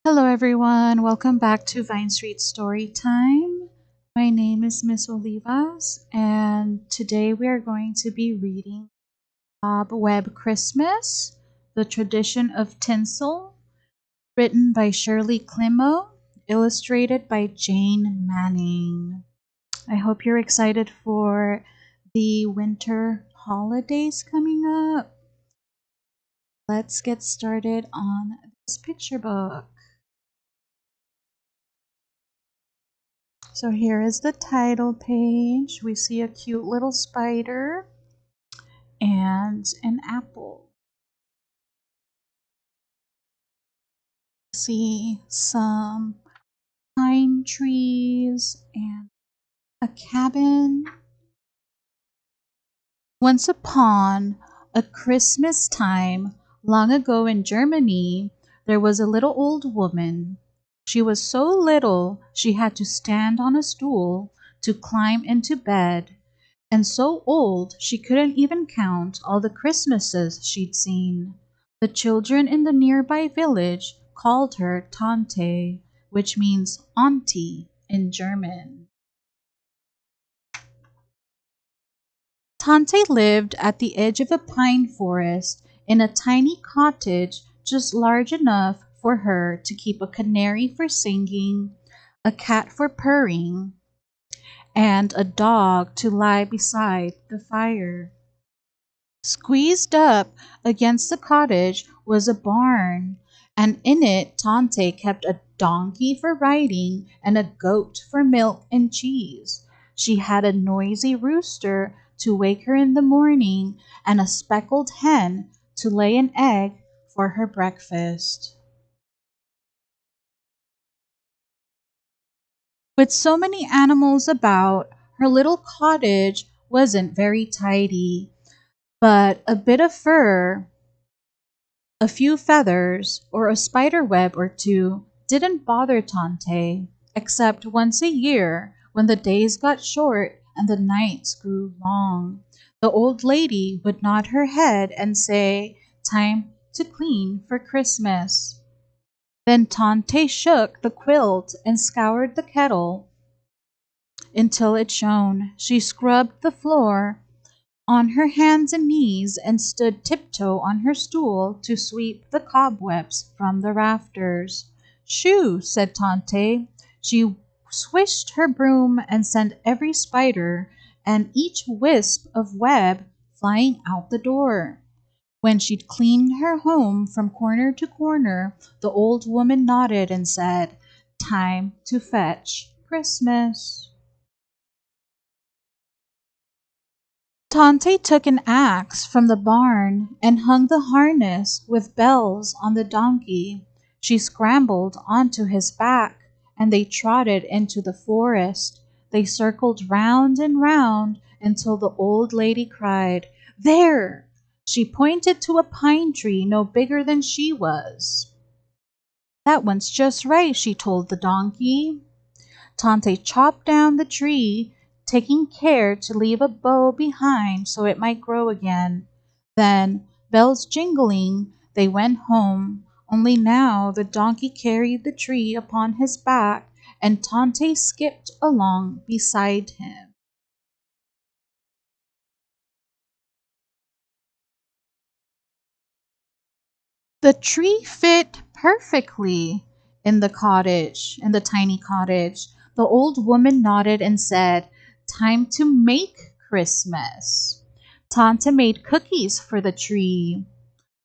Hello everyone, welcome back to Vine Street Storytime. My name is Miss Olivas and today we are going to be reading Cobweb Christmas, The Tradition of Tinsel, written by Shirley Climo, illustrated by Jane Manning. I hope you're excited for the winter holidays coming up. Let's get started on this picture book. So here is the title page. We see a cute little spider and an apple. See some pine trees and a cabin. Once upon a Christmas time, long ago in Germany, there was a little old woman. She was so little she had to stand on a stool to climb into bed, and so old she couldn't even count all the Christmases she'd seen. The children in the nearby village called her Tante, which means auntie in German. Tante lived at the edge of a pine forest in a tiny cottage just large enough for her to keep a canary for singing, a cat for purring, and a dog to lie beside the fire. Squeezed up against the cottage was a barn, and in it Tante kept a donkey for riding and a goat for milk and cheese. She had a noisy rooster to wake her in the morning and a speckled hen to lay an egg for her breakfast. With so many animals about, her little cottage wasn't very tidy, but a bit of fur, a few feathers, or a spider web or two didn't bother Tante, except once a year when the days got short and the nights grew long. The old lady would nod her head and say, "Time to clean for Christmas." Then Tante shook the quilt and scoured the kettle until it shone. She scrubbed the floor on her hands and knees and stood tiptoe on her stool to sweep the cobwebs from the rafters. "Shoo!" said Tante. She swished her broom and sent every spider and each wisp of web flying out the door. When she'd cleaned her home from corner to corner, the old woman nodded and said, "Time to fetch Christmas." Tante took an axe from the barn and hung the harness with bells on the donkey. She scrambled onto his back, and they trotted into the forest. They circled round and round until the old lady cried, "There!" She pointed to a pine tree no bigger than she was. "That one's just right," she told the donkey. Tante chopped down the tree, taking care to leave a bough behind so it might grow again. Then, bells jingling, they went home, only now the donkey carried the tree upon his back and Tante skipped along beside him. The tree fit perfectly in the tiny cottage. The old woman nodded and said, "Time to make Christmas." Tante made cookies for the tree.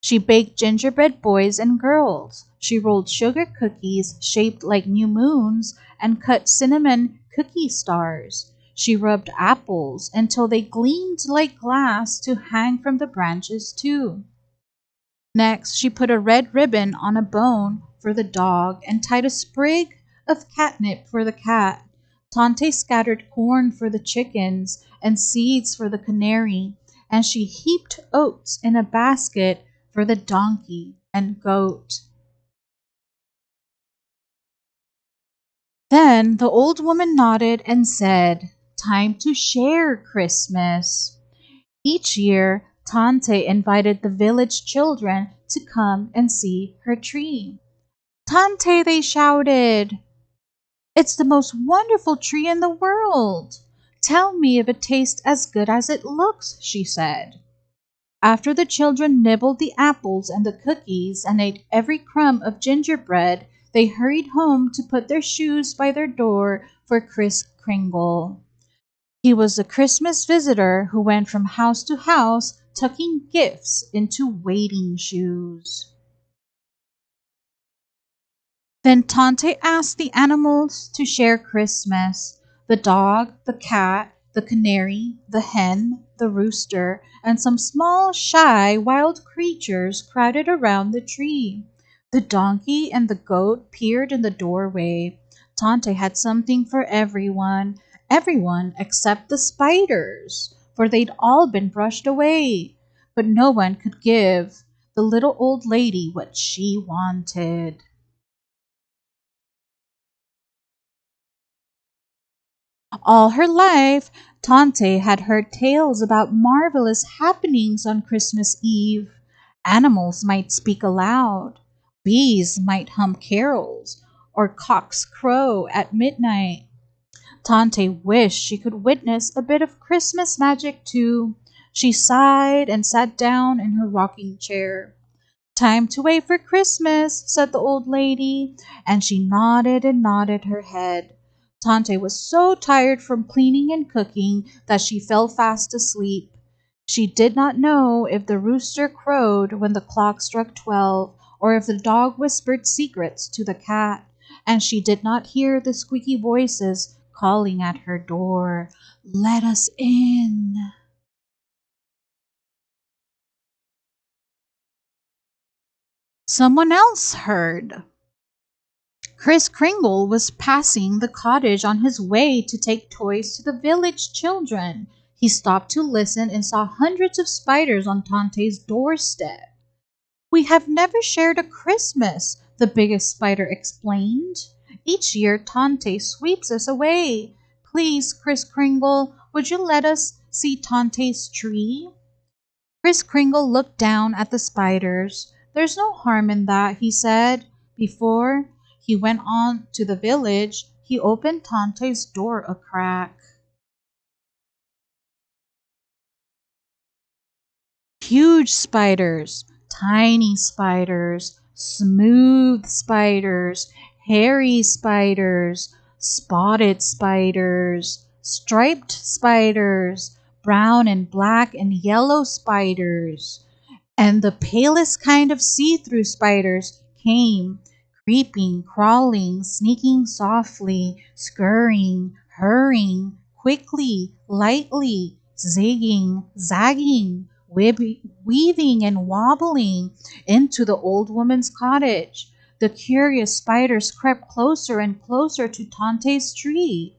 She baked gingerbread boys and girls. She rolled sugar cookies shaped like new moons and cut cinnamon cookie stars. She rubbed apples until they gleamed like glass to hang from the branches too. Next, she put a red ribbon on a bone for the dog and tied a sprig of catnip for the cat. Tante scattered corn for the chickens and seeds for the canary, and she heaped oats in a basket for the donkey and goat. Then the old woman nodded and said, "Time to share Christmas." Each year, Tante invited the village children to come and see her tree. Tante, they shouted. It's the most wonderful tree in the world. Tell me if it tastes as good as it looks, she said. After the children nibbled the apples and the cookies and ate every crumb of gingerbread, they hurried home to put their shoes by their door for Kris Kringle. He was the Christmas visitor who went from house to house tucking gifts into waiting shoes. Then Tante asked the animals to share Christmas. The dog, the cat, the canary, the hen, the rooster, and some small, shy, wild creatures crowded around the tree. The donkey and the goat peered in the doorway. Tante had something for everyone except the spiders, for they'd all been brushed away. But no one could give the little old lady what she wanted. All her life, Tante had heard tales about marvelous happenings on Christmas Eve. Animals might speak aloud, bees might hum carols, or cocks crow at midnight. Tante wished she could witness a bit of Christmas magic too. She sighed and sat down in her rocking chair. Time to wait for Christmas, said the old lady, and she nodded and nodded her head. Tante was so tired from cleaning and cooking that she fell fast asleep. She did not know if the rooster crowed when the clock struck 12, or if the dog whispered secrets to the cat, and she did not hear the squeaky voices calling at her door. Let us in. Someone else heard. Kris Kringle was passing the cottage on his way to take toys to the village children. He stopped to listen and saw hundreds of spiders on Tante's doorstep. We have never shared a Christmas, the biggest spider explained. Each year Tante sweeps us away. Please, Kris Kringle, would you let us see Tante's tree? Kris Kringle looked down at the spiders. There's no harm in that, he said. Before he went on to the village, he opened Tante's door a crack. Huge spiders, tiny spiders, smooth spiders, hairy spiders, spotted spiders, striped spiders, brown and black and yellow spiders. And the palest kind of see-through spiders came, creeping, crawling, sneaking softly, scurrying, hurrying, quickly, lightly, zigging, zagging, weaving and wobbling into the old woman's cottage. The curious spiders crept closer and closer to Tante's tree.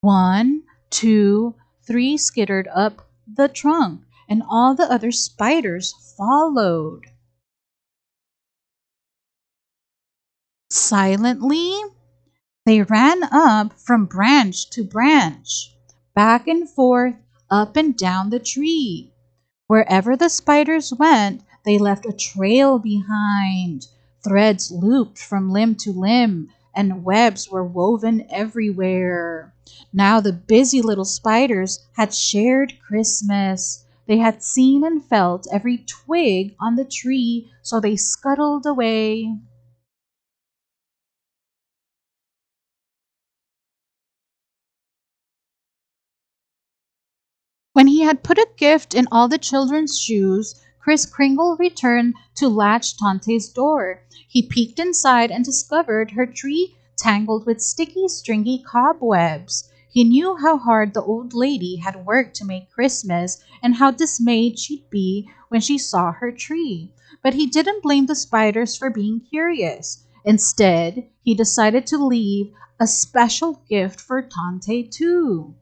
One, two, three skittered up the trunk, and all the other spiders followed. Silently, they ran up from branch to branch, back and forth, up and down the tree. Wherever the spiders went, they left a trail behind. Threads looped from limb to limb, and webs were woven everywhere. Now the busy little spiders had shared Christmas. They had seen and felt every twig on the tree, so they scuttled away. When he had put a gift in all the children's shoes, Kris Kringle returned to latch Tante's door. He peeked inside and discovered her tree tangled with sticky, stringy cobwebs. He knew how hard the old lady had worked to make Christmas and how dismayed she'd be when she saw her tree. But he didn't blame the spiders for being curious. Instead, he decided to leave a special gift for Tante too.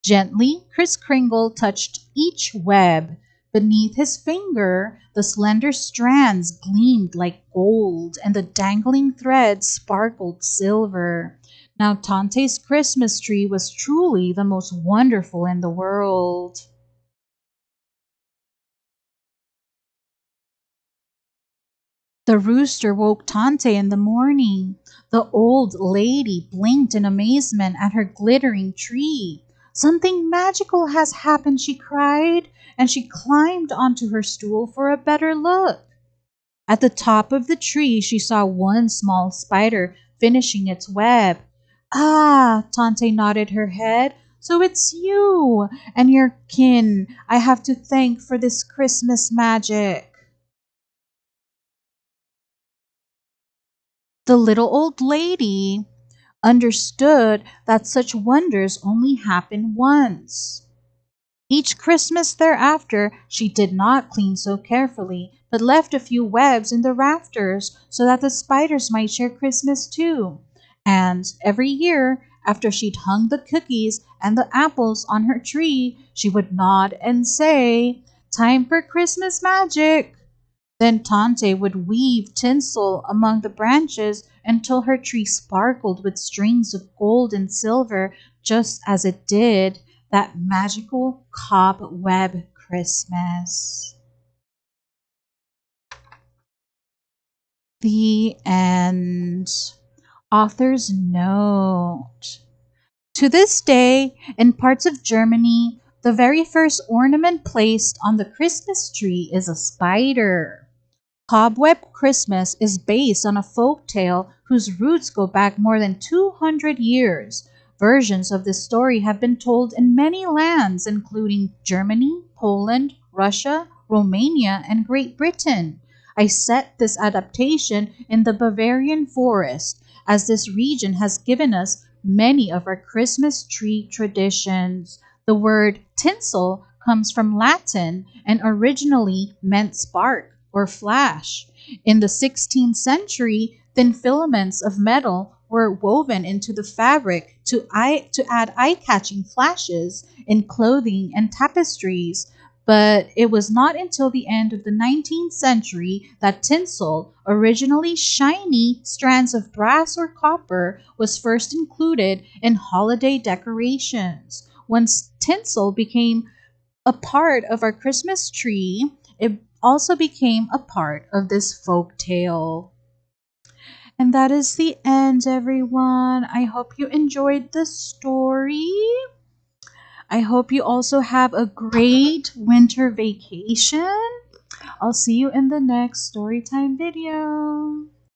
Gently, Kris Kringle touched each web. Beneath his finger, the slender strands gleamed like gold, and the dangling threads sparkled silver. Now Tante's Christmas tree was truly the most wonderful in the world. The rooster woke Tante in the morning. The old lady blinked in amazement at her glittering tree. Something magical has happened, she cried, and she climbed onto her stool for a better look. At the top of the tree, she saw one small spider finishing its web. Ah, Tante nodded her head. So it's you and your kin I have to thank for this Christmas magic. The little old lady understood that such wonders only happen once. Each Christmas thereafter, she did not clean so carefully, but left a few webs in the rafters so that the spiders might share Christmas too. And every year, after she'd hung the cookies and the apples on her tree, she would nod and say, "Time for Christmas magic." Then Tante would weave tinsel among the branches until her tree sparkled with strings of gold and silver, just as it did that magical cobweb Christmas. The end. Author's note. To this day, in parts of Germany, the very first ornament placed on the Christmas tree is a spider. Cobweb Christmas is based on a folk tale whose roots go back more than 200 years. Versions of this story have been told in many lands, including Germany, Poland, Russia, Romania, and Great Britain. I set this adaptation in the Bavarian forest, as this region has given us many of our Christmas tree traditions. The word tinsel comes from Latin and originally meant spark or flash. In the 16th century, thin filaments of metal were woven into the fabric to add eye-catching flashes in clothing and tapestries. But it was not until the end of the 19th century that tinsel, originally shiny strands of brass or copper, was first included in holiday decorations. Once tinsel became a part of our Christmas tree, it also became a part of this folk tale. And that is the end, everyone. I hope you enjoyed the story. I hope you also have a great winter vacation. I'll see you in the next storytime video.